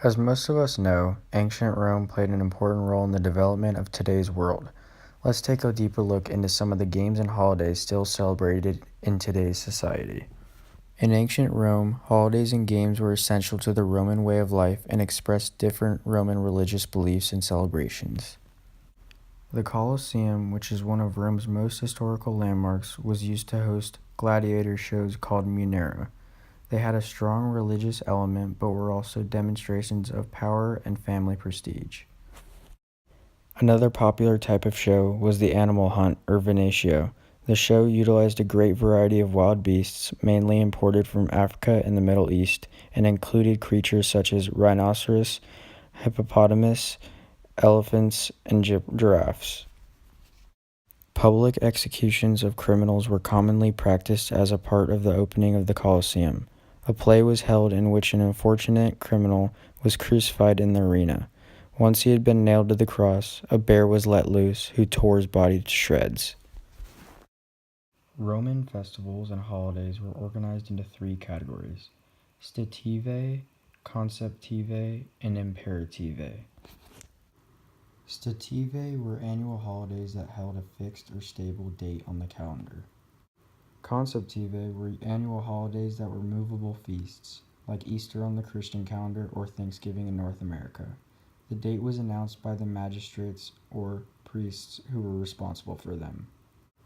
As most of us know, ancient Rome played an important role in the development of today's world. Let's take a deeper look into some of the games and holidays still celebrated in today's society. In ancient Rome, holidays and games were essential to the Roman way of life and expressed different Roman religious beliefs and celebrations. The Colosseum, which is one of Rome's most historical landmarks, was used to host gladiator shows called Munera. They had a strong religious element but were also demonstrations of power and family prestige. Another popular type of show was the animal hunt, or venatio. The show utilized a great variety of wild beasts, mainly imported from Africa and the Middle East, and included creatures such as rhinoceros, hippopotamus, elephants, and giraffes. Public executions of criminals were commonly practiced as a part of the opening of the Colosseum. A play was held in which an unfortunate criminal was crucified in the arena. Once he had been nailed to the cross, a bear was let loose who tore his body to shreds. Roman festivals and holidays were organized into three categories: stative, conceptive, and imperative. Stative were annual holidays that held a fixed or stable date on the calendar. Conceptive were annual holidays that were movable feasts, like Easter on the Christian calendar or Thanksgiving in North America. The date was announced by the magistrates or priests who were responsible for them.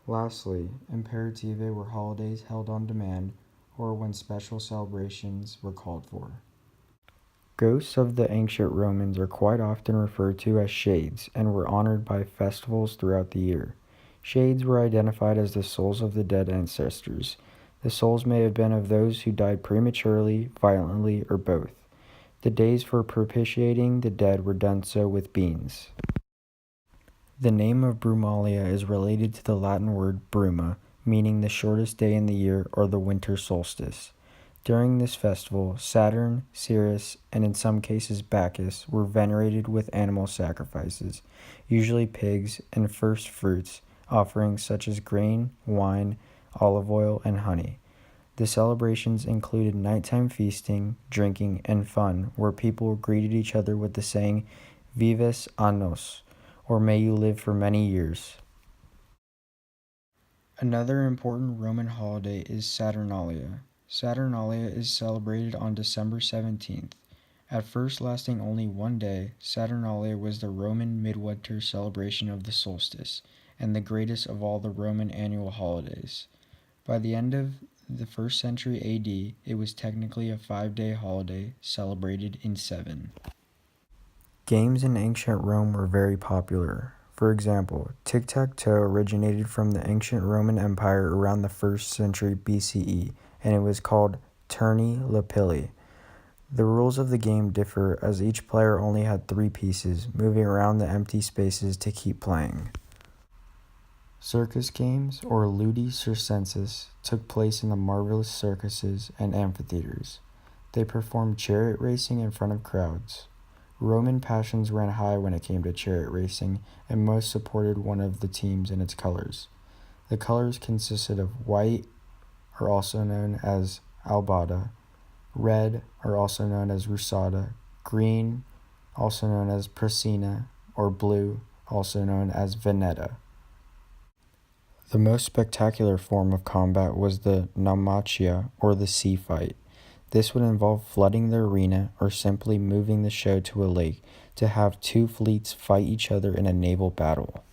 Lastly, imperative were holidays held on demand or when special celebrations were called for. Ghosts of the ancient Romans are quite often referred to as shades and were honored by festivals throughout the year. Shades were identified as the souls of the dead ancestors. The souls may have been of those who died prematurely, violently, or both. The days for propitiating the dead were done so with beans. The name of Brumalia is related to the Latin word bruma, meaning the shortest day in the year or the winter solstice. During this festival, Saturn, Ceres, and in some cases Bacchus were venerated with animal sacrifices, usually pigs, and first fruits, offerings such as grain, wine, olive oil, and honey. The celebrations included nighttime feasting, drinking, and fun, where people greeted each other with the saying, Vives annos, or may you live for many years. Another important Roman holiday is Saturnalia. Saturnalia is celebrated on December 17th. At first lasting only one day, Saturnalia was the Roman midwinter celebration of the solstice, and the greatest of all the Roman annual holidays. By the end of the 1st century AD, it was technically a 5-day holiday celebrated in 7. Games in ancient Rome were very popular. For example, tic-tac-toe originated from the ancient Roman Empire around the 1st century BCE, and it was called turni lapilli. The rules of the game differ as each player only had 3 pieces, moving around the empty spaces to keep playing. Circus games, or ludi circenses, took place in the marvelous circuses and amphitheaters. They performed chariot racing in front of crowds. Roman passions ran high when it came to chariot racing, and most supported one of the teams in its colors. The colors consisted of white, or also known as albada, red, or also known as rusada, green, also known as prasina, or blue, also known as veneta. The most spectacular form of combat was the naumachia, or the sea fight. This would involve flooding the arena or simply moving the show to a lake to have 2 fleets fight each other in a naval battle.